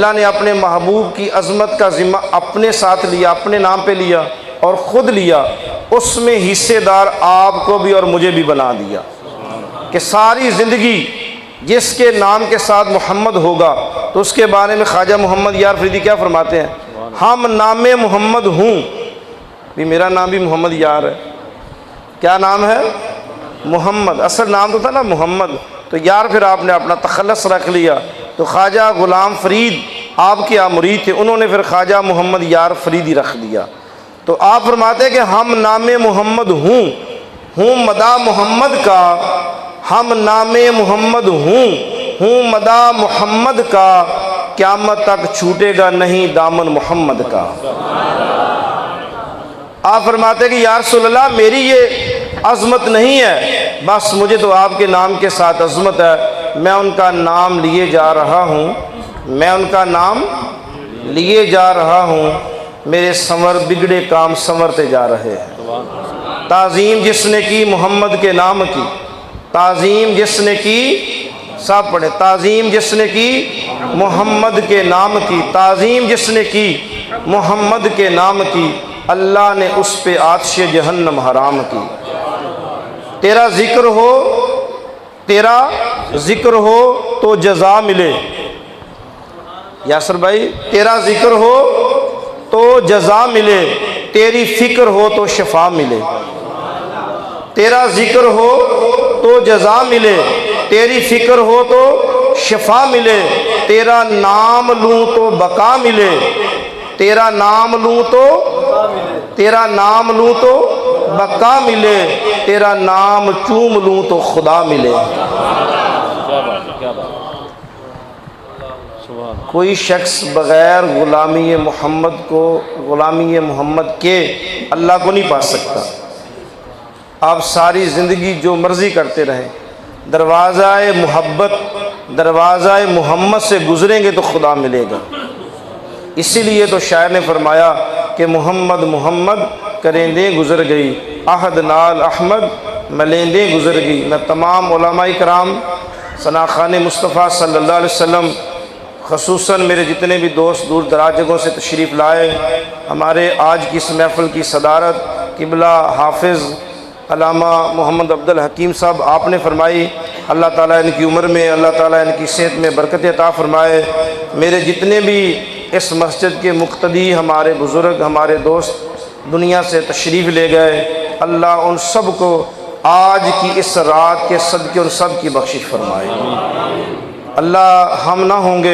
اللہ نے اپنے محبوب کی عظمت کا ذمہ اپنے ساتھ لیا، اپنے نام پہ لیا اور خود لیا، اس میں حصے دار آپ کو بھی اور مجھے بھی بنا دیا کہ ساری زندگی جس کے نام کے ساتھ محمد ہوگا تو اس کے بارے میں خواجہ محمد یار فریدی کیا فرماتے ہیں؟ ہم نام محمد ہوں، بھی میرا نام بھی محمد یار ہے۔ کیا نام ہے؟ محمد، اصل نام تو تھا نا محمد، تو یار پھر آپ نے اپنا تخلص رکھ لیا، تو خواجہ غلام فرید آپ کے مرید تھے، انہوں نے پھر خواجہ محمد یار فریدی رکھ دیا۔ تو آپ فرماتے ہیں کہ ہم نام محمد ہوں مدح محمد کا، ہم نام محمد ہوں مدح محمد کا، قیامت تک چھوٹے گا نہیں دامن محمد کا۔ آپ فرماتے ہیں کہ یا رسول اللہ میری یہ عظمت نہیں ہے، بس مجھے تو آپ کے نام کے ساتھ عظمت ہے، میں ان کا نام لیے جا رہا ہوں، میں ان کا نام لیے جا رہا ہوں، میرے سنور بگڑے کام سنورتے جا رہے ہیں۔ تعظیم جس نے کی محمد کے نام کی، تعظیم جس نے کی، سب پڑھے، تعظیم جس نے کی محمد کے نام کی، تعظیم جس نے کی محمد کے نام کی، اللہ نے اس پہ آتش جہنم حرام کی۔ تیرا ذکر ہو، تیرا ذکر ہو تو جزا ملے، یاسر بھائی، تیرا ذکر ہو تو جزا ملے، تیری فکر ہو تو شفا ملے۔ تیرا ذکر ہو تو جزا ملے، تیری فکر ہو تو شفا ملے، تیرا نام لوں تو بقا ملے، تیرا نام لوں تو، تیرا نام لوں تو بقا ملے، تیرا نام چوم لوں تو خدا ملے۔ کوئی شخص بغیر غلامی محمد کو، غلامی محمد کے اللہ کو نہیں پا سکتا۔ آپ ساری زندگی جو مرضی کرتے رہیں، دروازہ محبت، دروازہ محمد سے گزریں گے تو خدا ملے گا۔ اسی لیے تو شاعر نے فرمایا کہ محمد محمد کریندیں گزر گئی، عہد نال احمد ملیندیں گزر گئی۔ میں تمام علماء کرام، ثناخان مصطفیٰ صلی اللہ علیہ وسلم، خصوصاً میرے جتنے بھی دوست دور دراز جگہوں سے تشریف لائے، ہمارے آج کی اس محفل کی صدارت قبلہ حافظ علامہ محمد عبد الحکیم صاحب آپ نے فرمائی، اللہ تعالیٰ ان کی عمر میں، اللہ تعالیٰ ان کی صحت میں برکت عطا فرمائے۔ میرے جتنے بھی اس مسجد کے مقتدی ہمارے بزرگ، ہمارے دوست دنیا سے تشریف لے گئے، اللہ ان سب کو آج کی اس رات کے صدقے اور سب کی بخشش فرمائے۔ اللہ ہم نہ ہوں گے